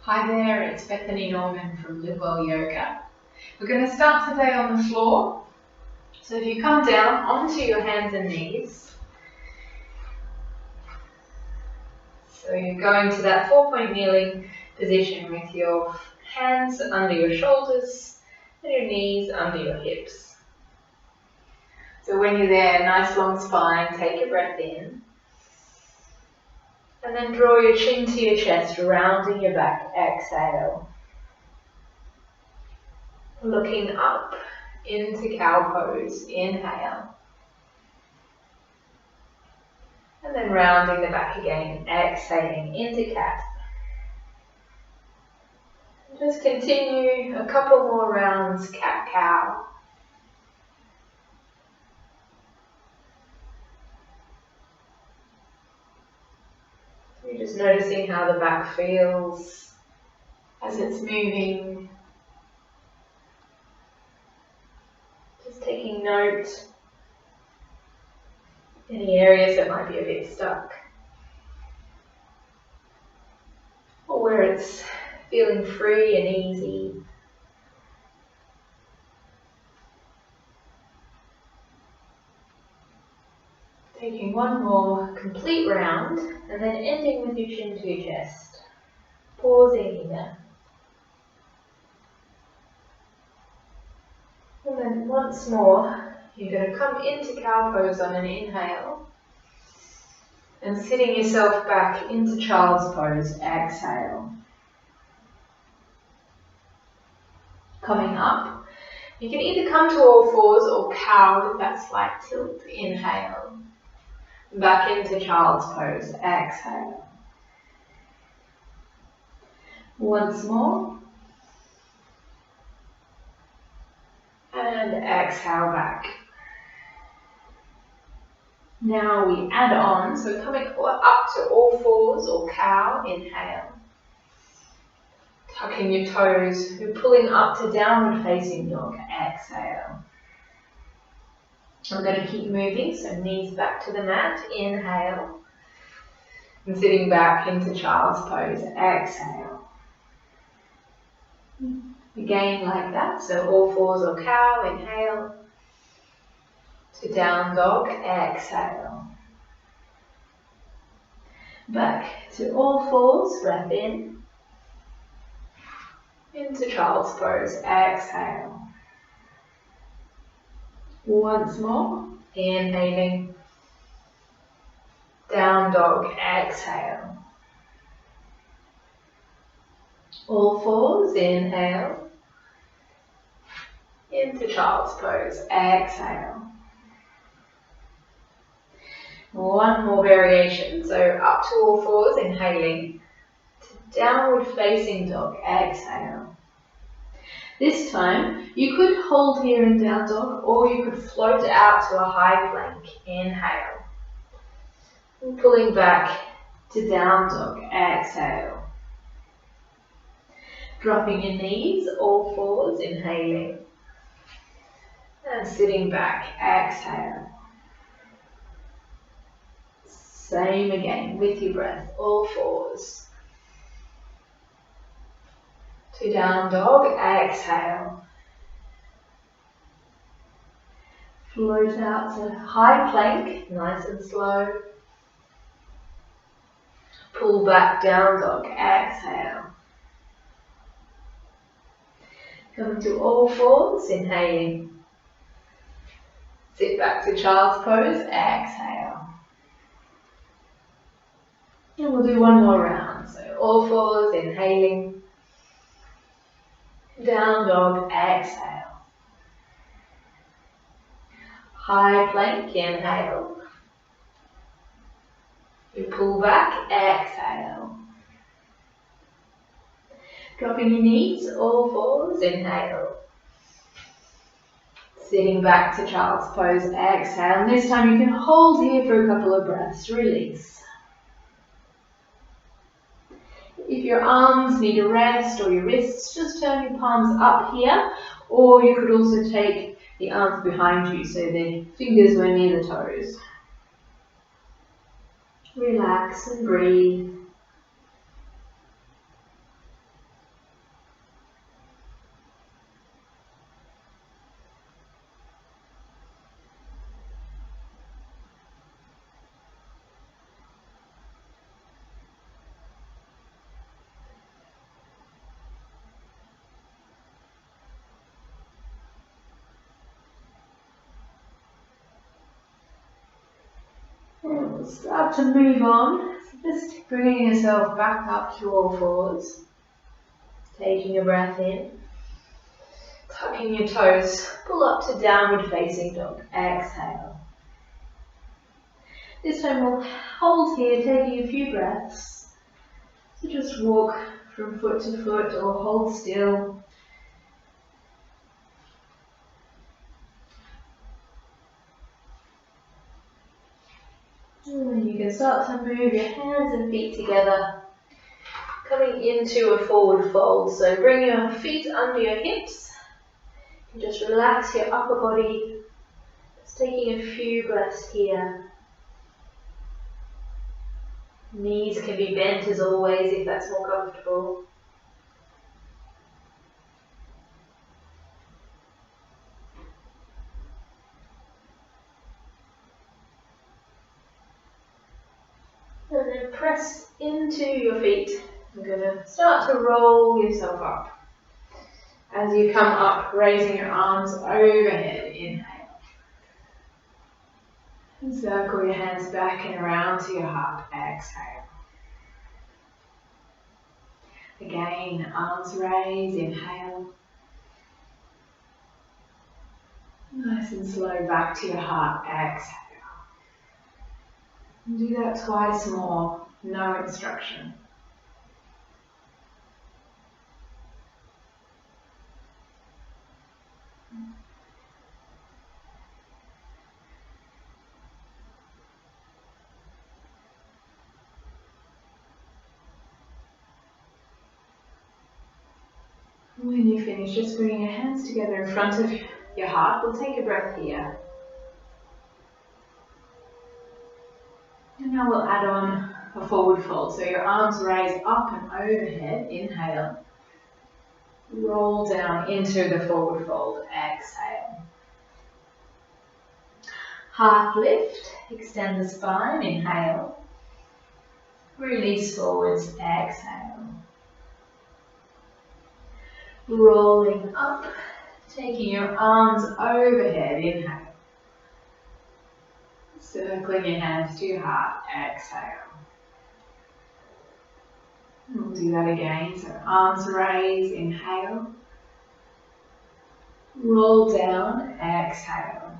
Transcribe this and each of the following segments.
Hi there, it's Bethany Norman from Live Well Yoga. We're going to start today on the floor. So if you come down onto your hands and knees, so you're going to that 4-point kneeling position with your hands under your shoulders and your knees under your hips. So when you're there, nice long spine, take a breath in. And then draw your chin to your chest, rounding your back, exhale. Looking up into cow pose, inhale. And then rounding the back again, exhaling into cat. Just continue a couple more rounds, cat-cow. You're just noticing how the back feels as it's moving. Just taking note of any areas that might be a bit stuck. Or where it's feeling free and easy. Taking one more complete round and then ending with your chin to your chest. Pausing here. And then once more, you're going to come into cow pose on an inhale. And sitting yourself back into child's pose, exhale. Coming up, you can either come to all fours or cow with that slight tilt, inhale. Back into child's pose, exhale. Once more. And exhale back. Now we add on, so coming up to all fours or cow, inhale. Tucking your toes, you're pulling up to downward facing dog, exhale. I'm going to keep moving, so knees back to the mat, inhale. And sitting back into child's pose, exhale. Again like that, so all fours or cow, inhale. To down dog, exhale. Back to all fours, breath in. Into child's pose, exhale. Once more, inhaling. Down dog, exhale. All fours, inhale. Into child's pose, exhale. One more variation, so up to all fours, inhaling. To downward facing dog, exhale. This time, you could hold here in down dog, or you could float out to a high plank, inhale. And pulling back to down dog, exhale. Dropping your knees, all fours, inhaling. And sitting back, exhale. Same again with your breath, all fours. To down dog, exhale. Float out to high plank, nice and slow. Pull back, down dog, exhale. Come to all fours, inhaling. Sit back to child's pose, exhale. And we'll do one more round. So all fours, inhaling. Down dog, exhale. High plank, inhale. You pull back, exhale. Dropping your knees, all fours, inhale. Sitting back to child's pose, exhale. And this time you can hold here for a couple of breaths, release. If your arms need a rest or your wrists, just turn your palms up here, or you could also take the arms behind you so the fingers were near the toes. Relax and breathe. We'll start to move on. So just bringing yourself back up to all fours. Taking a breath in. Tucking your toes. Pull up to downward facing dog. Exhale. This time we'll hold here, taking a few breaths. So just walk from foot to foot or hold still. And you can start to move your hands and feet together, coming into a forward fold. So bring your feet under your hips. And just relax your upper body. Just taking a few breaths here. Knees can be bent as always if that's more comfortable. And then press into your feet. You're going to start to roll yourself up. As you come up, raising your arms overhead, inhale. And circle your hands back and around to your heart, exhale. Again, arms raise, inhale. Nice and slow back to your heart, exhale. And do that twice more, no instruction. When you finish, just bring your hands together in front of your heart. We'll take a breath here. And now we'll add on a forward fold. So your arms raise up and overhead, inhale. Roll down into the forward fold, exhale. Half lift, extend the spine, inhale. Release forwards, exhale. Rolling up, taking your arms overhead, inhale. Circling your hands to your heart, exhale. And we'll do that again, so arms raise, inhale. Roll down, exhale.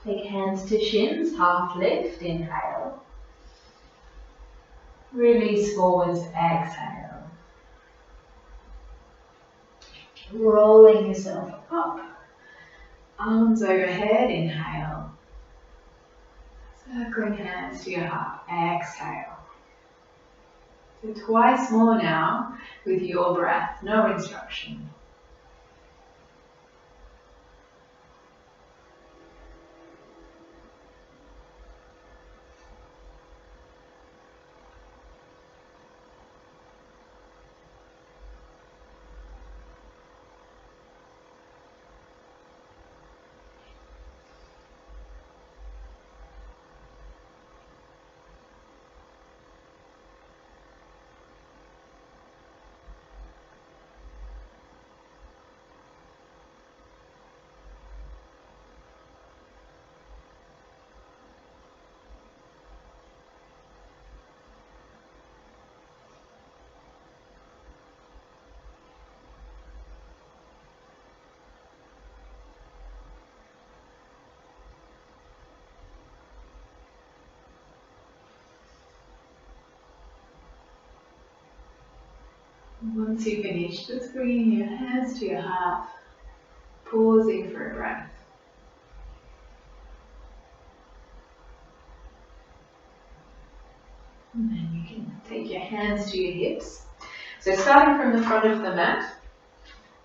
Take hands to shins, half lift, inhale. Release forwards, exhale. Rolling yourself up. Arms overhead, inhale. Circling hands to your heart, exhale. So twice more now with your breath, no instruction. Once you finish, just bringing your hands to your heart, pausing for a breath. And then you can take your hands to your hips. So starting from the front of the mat,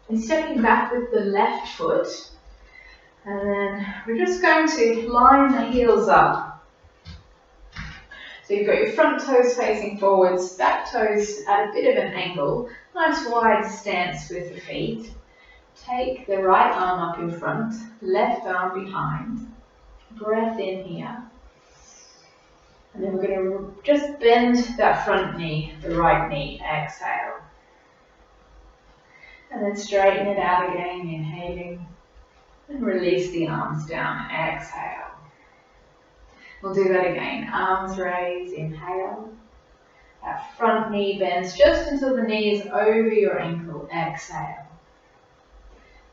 and stepping back with the left foot, and then we're just going to line the heels up. So you've got your front toes facing forwards, back toes at a bit of an angle, nice wide stance with the feet. Take the right arm up in front, left arm behind. Breath in here. And then we're going to just bend that front knee, the right knee, exhale. And then straighten it out again, inhaling. And release the arms down, exhale. We'll do that again. Arms raised, inhale. That front knee bends just until the knee is over your ankle. Exhale.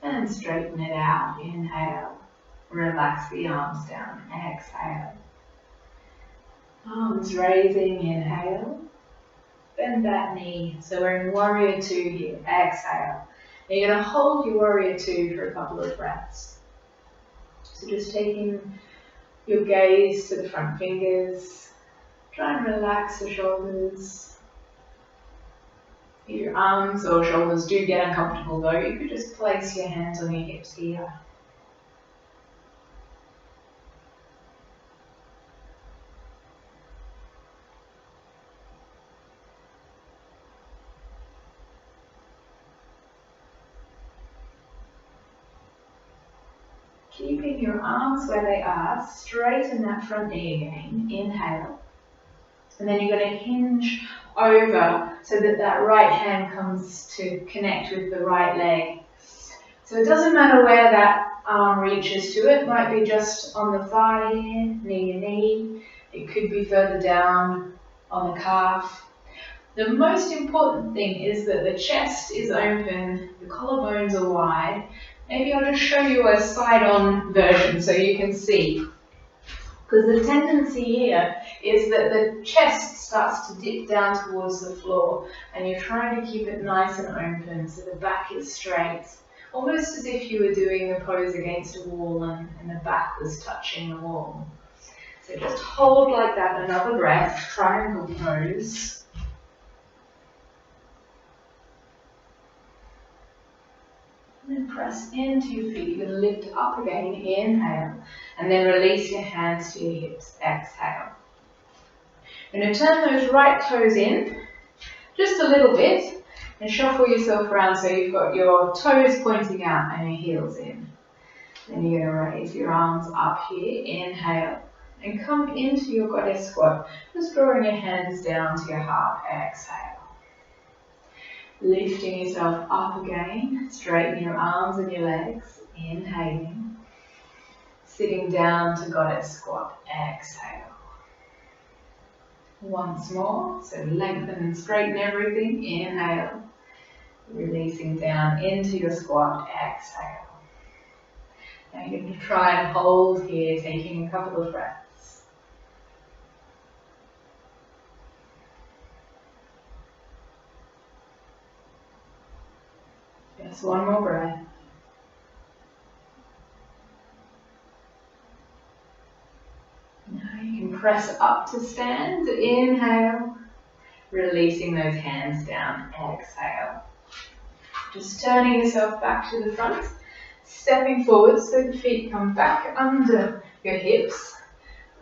And straighten it out. Inhale. Relax the arms down. Exhale. Arms raising. Inhale. Bend that knee. So we're in warrior two here. Exhale. Now you're going to hold your warrior two for a couple of breaths. So just taking your gaze to the front fingers. Try and relax the shoulders. If your arms or shoulders do get uncomfortable though, you could just place your hands on your hips here. Keeping your arms where they are, straighten that front knee again. Inhale. And then you're going to hinge over so that that right hand comes to connect with the right leg. So it doesn't matter where that arm reaches to. It might be just on the thigh here, knee to knee. It could be further down on the calf. The most important thing is that the chest is open, the collarbones are wide. Maybe I'll just show you a side-on version so you can see. Because the tendency here is that the chest starts to dip down towards the floor and you're trying to keep it nice and open so the back is straight. Almost as if you were doing a pose against a wall and the back was touching the wall. So just hold like that, another breath, triangle pose. And then press into your feet. You're going to lift up again, inhale, and then release your hands to your hips, exhale. You're going to turn those right toes in, just a little bit, and shuffle yourself around so you've got your toes pointing out and your heels in. Then you're going to raise your arms up here, inhale, and come into your goddess squat, just drawing your hands down to your heart, exhale. Lifting yourself up again, straighten your arms and your legs, inhaling. Sitting down to goddess squat, exhale. Once more, so lengthen and straighten everything, inhale. Releasing down into your squat, exhale. Now you're going to try and hold here, taking a couple of breaths. Just one more breath. Now you can press up to stand, inhale, releasing those hands down, exhale. Just turning yourself back to the front, stepping forward so the feet come back under your hips,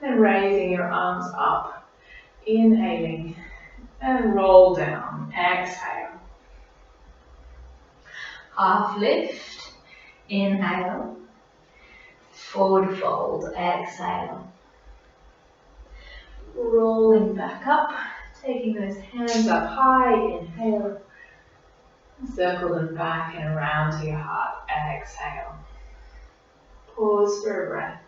and raising your arms up, inhaling, and roll down, exhale. Half lift, inhale, forward fold, exhale. Rolling back up, taking those hands up high, inhale. Circle them back and around to your heart, exhale. Pause for a breath.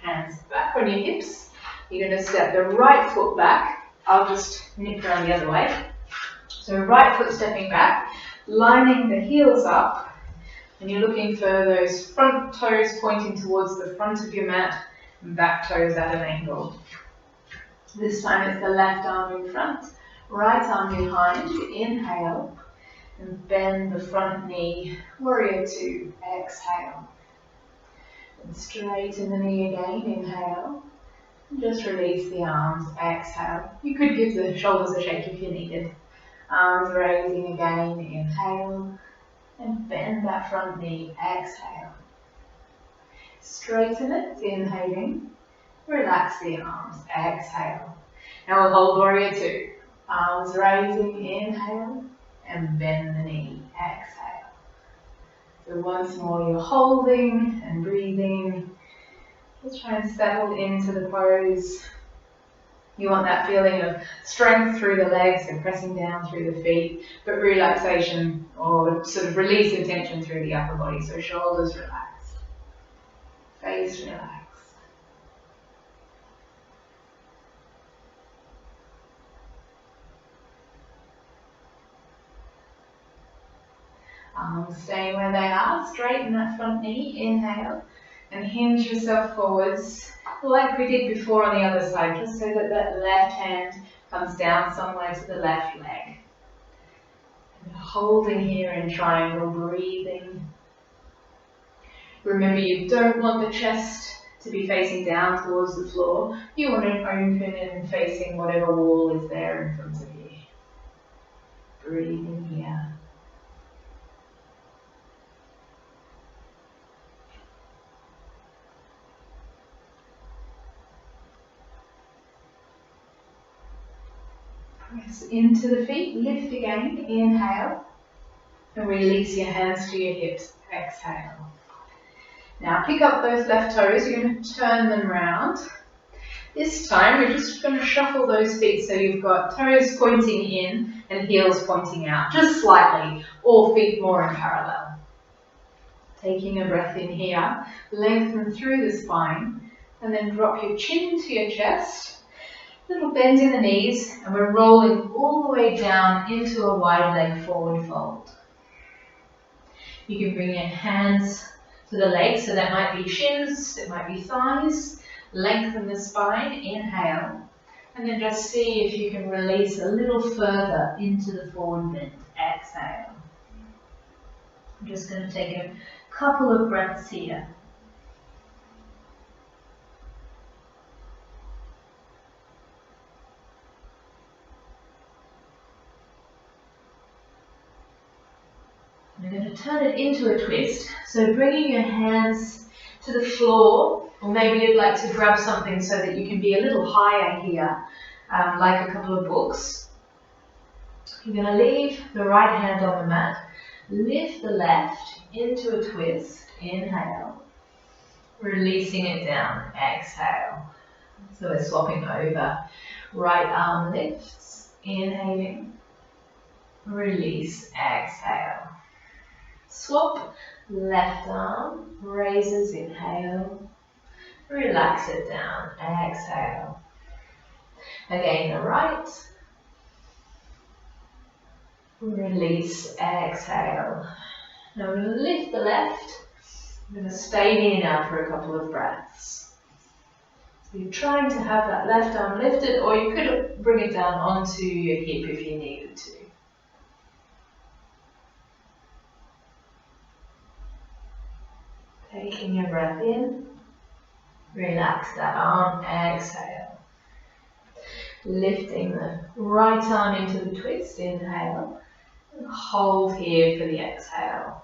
Hands back on your hips. You're going to step the right foot back. I'll just nip around the other way. So right foot stepping back, lining the heels up, and you're looking for those front toes pointing towards the front of your mat and back toes at an angle. This time it's the left arm in front, right arm behind, inhale, and bend the front knee, warrior two, exhale. And straighten the knee again, inhale. Just release the arms, exhale. You could give the shoulders a shake if you needed. Arms raising again, inhale. And bend that front knee, exhale. Straighten it, inhaling. Relax the arms, exhale. Now we'll hold warrior two. Arms raising, inhale. And bend the knee, exhale. So once more you're holding and breathing. Just try and settle into the pose. You want that feeling of strength through the legs and pressing down through the feet, but relaxation or sort of release of tension through the upper body. So shoulders relaxed, face relaxed. Arms staying where they are, straighten that front knee, inhale, and hinge yourself forwards like we did before on the other side, just so that that left hand comes down somewhere to the left leg. And holding here in triangle, breathing. Remember, you don't want the chest to be facing down towards the floor. You want it open and facing whatever wall is there in front of you. Breathing here. Press into the feet, lift again, inhale, and release your hands to your hips, exhale. Now pick up those left toes, you're going to turn them round. This time we're just going to shuffle those feet so you've got toes pointing in and heels pointing out, just slightly, or feet more in parallel. Taking a breath in here, lengthen through the spine, and then drop your chin to your chest. Little bend in the knees, and we're rolling all the way down into a wide leg forward fold. You can bring your hands to the legs, so that might be shins, it might be thighs. Lengthen the spine, inhale, and then just see if you can release a little further into the forward bend, exhale. I'm just going to take a couple of breaths here. We're going to turn it into a twist, so bringing your hands to the floor, or maybe you'd like to grab something so that you can be a little higher here, like a couple of books. You're going to leave the right hand on the mat, lift the left into a twist, inhale, releasing it down, exhale. So we're swapping over. Right arm lifts, inhaling, release, exhale. Swap, left arm, raises, inhale, relax it down, exhale. Again, the right, release, exhale. Now we're going to lift the left, I'm going to stay here now for a couple of breaths. So you're trying to have that left arm lifted, or you could bring it down onto your hip if you needed to. Taking a breath in, relax that arm, exhale. Lifting the right arm into the twist, inhale, and hold here for the exhale.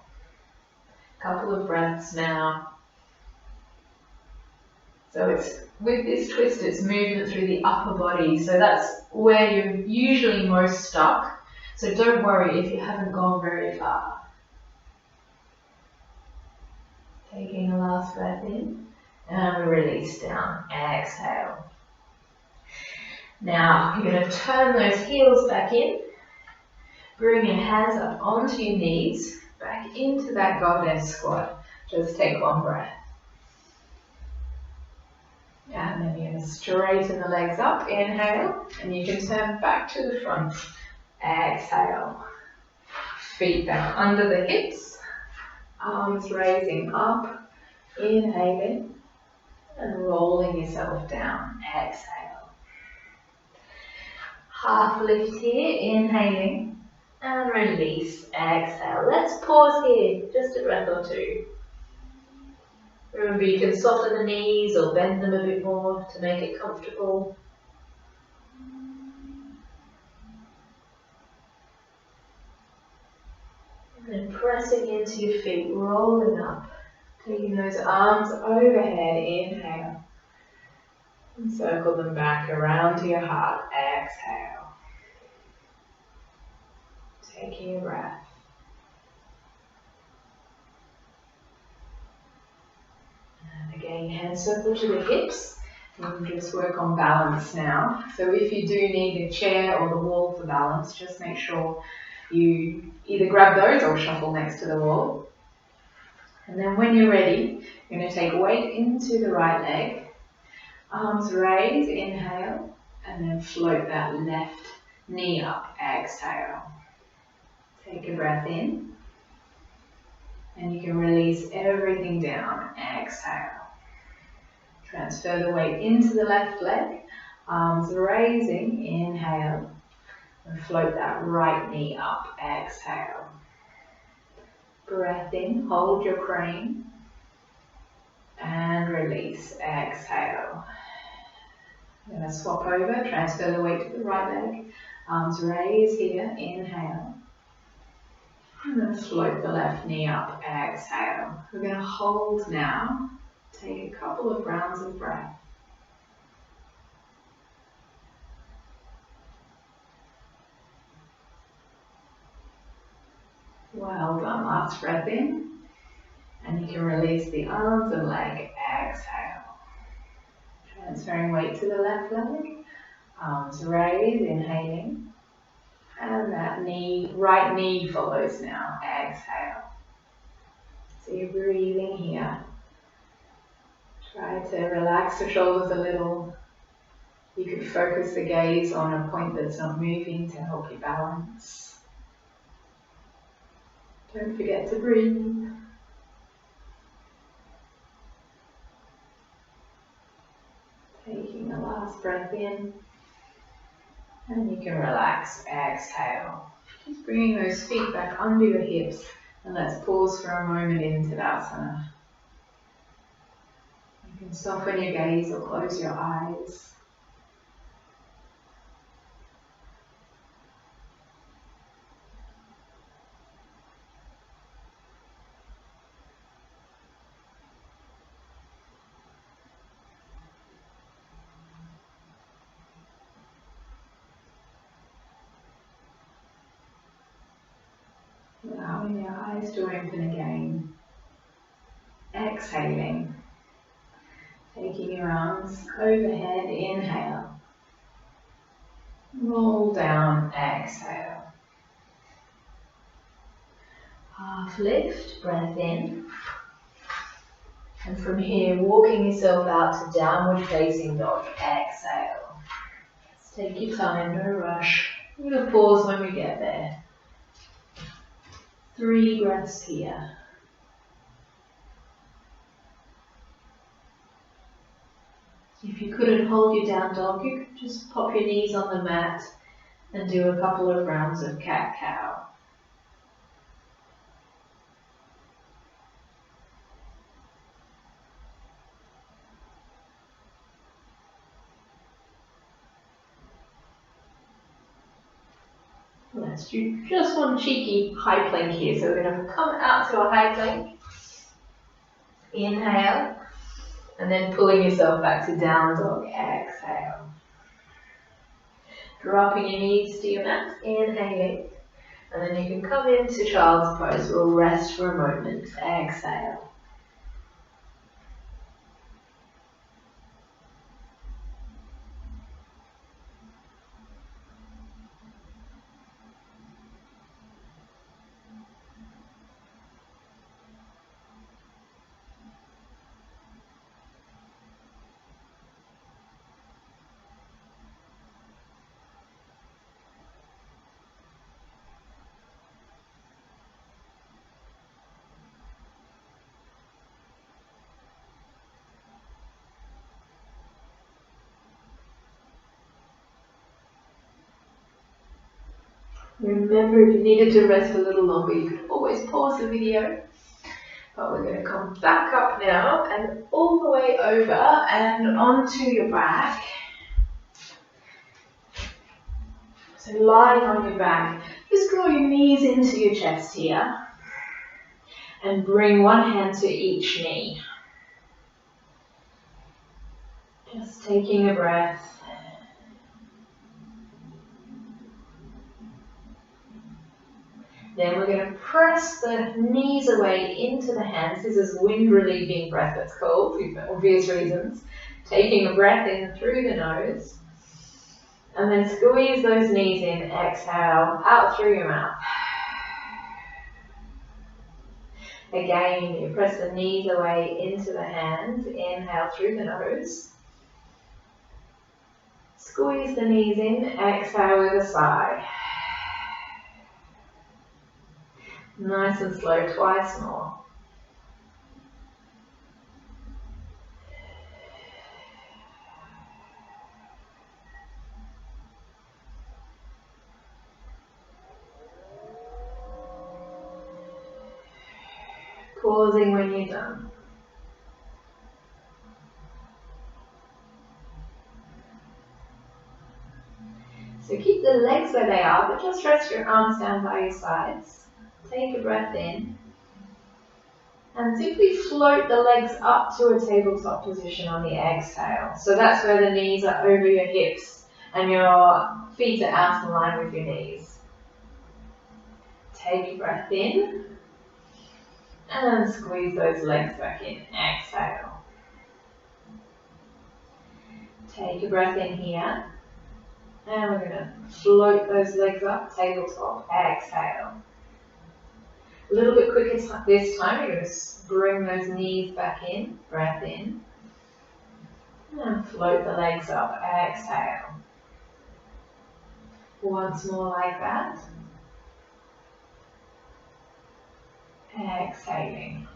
Couple of breaths now. So it's with this twist, it's movement through the upper body, so that's where you're usually most stuck. So don't worry if you haven't gone very far. Taking a last breath in, and we release down, exhale. Now you're going to turn those heels back in, bring your hands up onto your knees, back into that goddess squat. Just take one breath. And then you're going to straighten the legs up, inhale, and you can turn back to the front, exhale. Feet back under the hips. Arms raising up, inhaling, and rolling yourself down, exhale. Half lift here, inhaling, and release, exhale. Let's pause here, just a breath or two. Remember, you can soften the knees or bend them a bit more to make it comfortable. And pressing into your feet, rolling up, taking those arms overhead, inhale, and circle them back around to your heart, exhale. Taking a breath. And again, hands circle to the hips, We'll just work on balance now. So if you do need a chair or the wall for balance, just make sure you either grab those or shuffle next to the wall. And then when you're ready, you're going to take weight into the right leg, arms raised, inhale, and then float that left knee up, exhale. Take a breath in, and you can release everything down, exhale. Transfer the weight into the left leg, arms raising, inhale, and float that right knee up, exhale. Breath in, hold your crane, and release, exhale. I'm going to swap over, transfer the weight to the right leg, arms raised here, inhale, and then float the left knee up, exhale. We're going to hold now, take a couple of rounds of breath. Well done, last breath in, and you can release the arms and leg, exhale. Transferring weight to the left leg, arms raised, inhaling, and that right knee follows now, exhale. So you're breathing here. Try to relax the shoulders a little. You could focus the gaze on a point that's not moving to help you balance. Don't forget to breathe. Taking the last breath in, and you can relax, exhale. Just bringing those feet back under your hips, and let's pause for a moment in savasana. You can soften your gaze or close your eyes. Allowing your eyes to open again. Exhaling. Taking your arms overhead, inhale. Roll down, exhale. Half lift, breath in. And from here, walking yourself out to downward facing dog, exhale. Let's take your time, no rush. I'm going to pause when we get there. 3 breaths here. If you couldn't hold your down dog, you could just pop your knees on the mat and do a couple of rounds of cat-cow. Let's do just one cheeky high plank here. So we're going to come out to a high plank. Inhale. And then pulling yourself back to down dog. Exhale. Dropping your knees to your mat. Inhaling. And then you can come into child's pose. We'll rest for a moment. Exhale. Remember, if you needed to rest a little longer, you could always pause the video. But we're going to come back up now and all the way over and onto your back. So lying on your back, just draw your knees into your chest here. And bring one hand to each knee. Just taking a breath. Then we're going to press the knees away into the hands. This is wind relieving breath, it's called, for obvious reasons. Taking a breath in through the nose. And then squeeze those knees in. Exhale out through your mouth. Again, you press the knees away into the hands. Inhale through the nose. Squeeze the knees in. Exhale with a sigh. Nice and slow, twice more. Pausing when you're done. So keep the legs where they are, but just rest your arms down by your sides. Take a breath in. And simply float the legs up to a tabletop position on the exhale. So that's where the knees are over your hips and your feet are out in line with your knees. Take a breath in. And squeeze those legs back in. Exhale. Take a breath in here. And we're going to float those legs up, tabletop. Exhale. A little bit quicker this time. You're going to bring those knees back in. Breath in. And float the legs up. Exhale. Once more like that. Exhaling.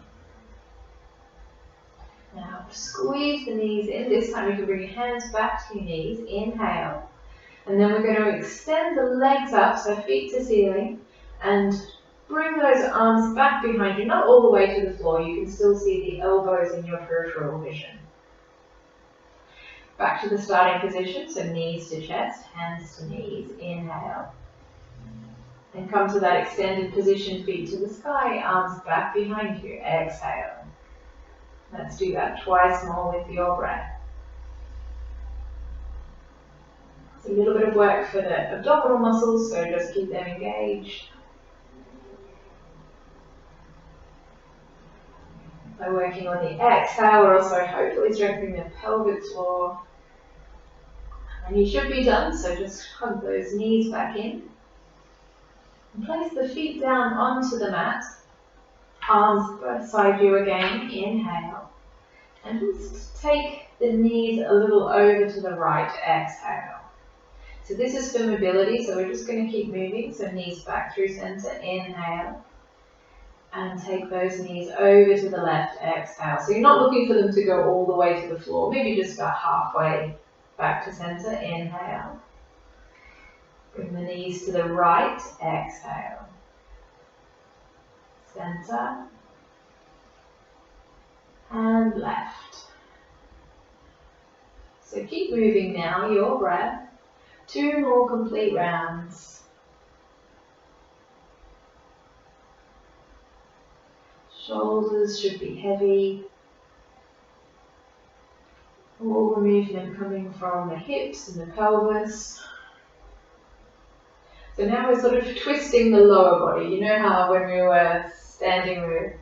Now squeeze the knees in. This time you can bring your hands back to your knees. Inhale. And then we're going to extend the legs up, so feet to ceiling, and bring those arms back behind you, not all the way to the floor. You can still see the elbows in your peripheral vision. Back to the starting position, so knees to chest, hands to knees. Inhale. And come to that extended position, feet to the sky, arms back behind you. Exhale. Let's do that twice more with your breath. It's a little bit of work for the abdominal muscles, so just keep them engaged. By working on the exhale, we're also hopefully strengthening the pelvic floor. And you should be done, so just hug those knees back in. And place the feet down onto the mat. Arms beside you again. Inhale. And just take the knees a little over to the right. Exhale. So this is for mobility, so we're just going to keep moving. So knees back through center. Inhale. And take those knees over to the left. Exhale. So you're not looking for them to go all the way to the floor. Maybe just about halfway back to center. Inhale. Bring the knees to the right. Exhale. Center. And left. So keep moving now, your breath. 2 more complete rounds. Shoulders should be heavy. All the movement coming from the hips and the pelvis. So now we're sort of twisting the lower body. You know how when we were standing we were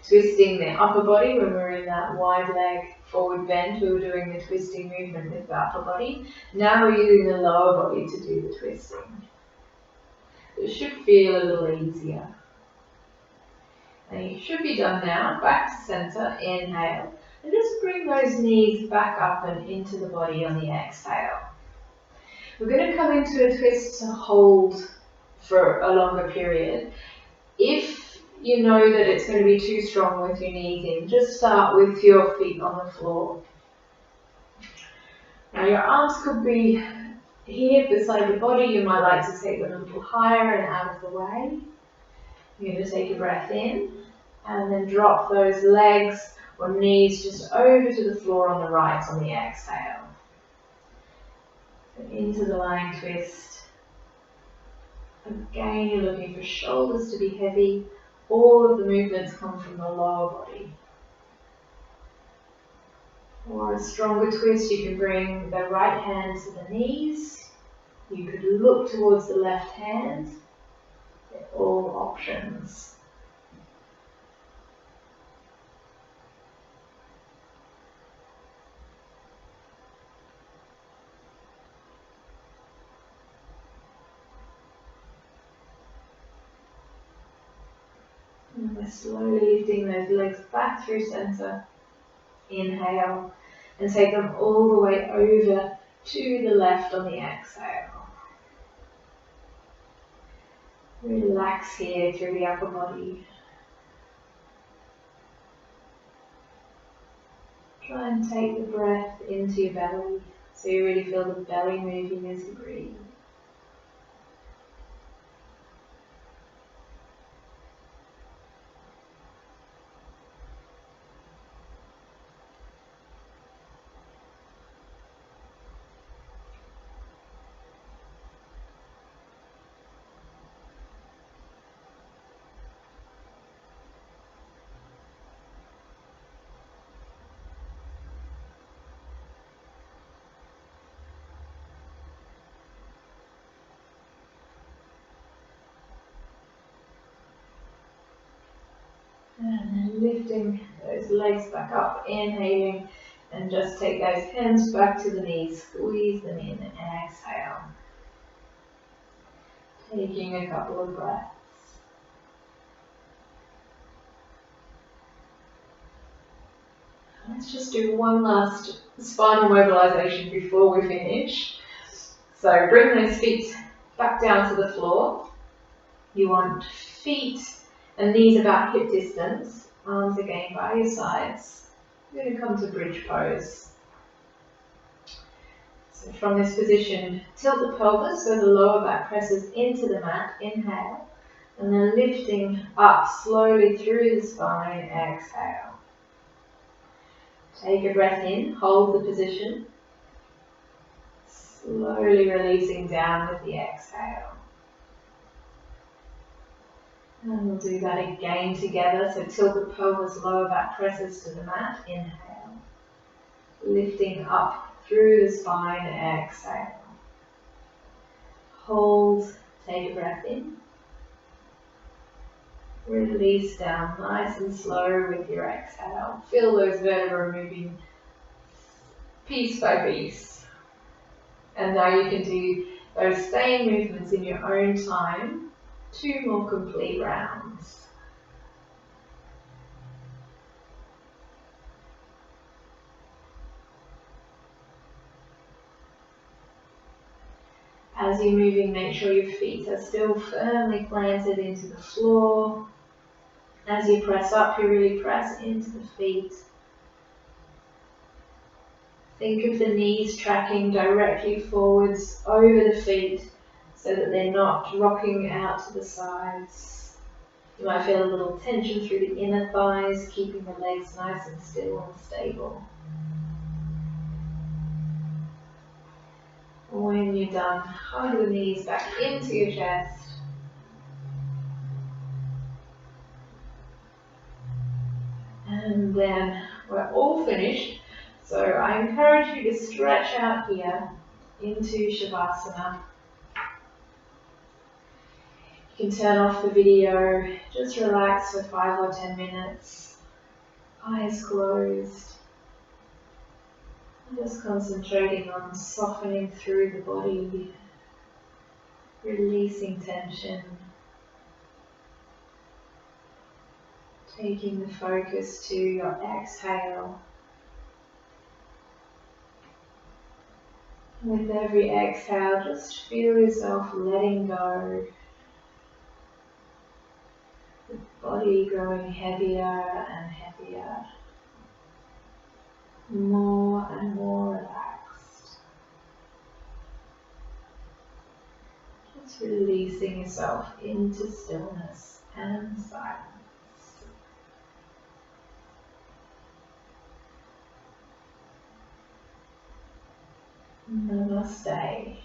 twisting the upper body when we were in that wide leg forward bend, we were doing the twisting movement with the upper body. Now we're using the lower body to do the twisting. It should feel a little easier. And you should be done now. Back to center, inhale. And just bring those knees back up and into the body on the exhale. We're going to come into a twist to hold for a longer period. If you know that it's going to be too strong with your knees in, just start with your feet on the floor. Now your arms could be here beside the body. You might like to take them a little higher and out of the way. You're going to take a breath in and then drop those legs or knees just over to the floor on the right on the exhale. So into the lying twist. Again, you're looking for shoulders to be heavy. All of the movements come from the lower body. For a stronger twist, you can bring the right hand to the knees. You could look towards the left hand. They're all options. And we're slowly lifting those legs back through center. Inhale. And take them all the way over to the left on the exhale. Relax here through the upper body. Try and take the breath into your belly, so you really feel the belly moving as you breathe. And then lifting those legs back up, inhaling, and just take those hands back to the knees, squeeze them in, and exhale. Taking a couple of breaths. Let's just do one last spinal mobilization before we finish. So bring those feet back down to the floor. You want feet and knees about hip distance, arms again by your sides. You're going to come to bridge pose. So from this position, tilt the pelvis so the lower back presses into the mat, inhale, and then lifting up slowly through the spine, exhale. Take a breath in, hold the position, slowly releasing down with the exhale. And we'll do that again together, so tilt the pelvis, lower back presses to the mat, inhale. Lifting up through the spine, exhale. Hold, take a breath in. Release down nice and slow with your exhale. Feel those vertebrae moving piece by piece. And now you can do those same movements in your own time. 2 more complete rounds. As you're moving, make sure your feet are still firmly planted into the floor. As you press up, you really press into the feet. Think of the knees tracking directly forwards over the feet so that they're not rocking out to the sides. You might feel a little tension through the inner thighs, keeping the legs nice and still and stable. When you're done, hug the knees back into your chest. And then we're all finished. So I encourage you to stretch out here into Shavasana. You can turn off the video, just relax for 5 or 10 minutes, eyes closed. Just concentrating on softening through the body, releasing tension, taking the focus to your exhale. With every exhale, just feel yourself letting go. The body growing heavier and heavier, more and more relaxed. Just releasing yourself into stillness and silence. Namaste.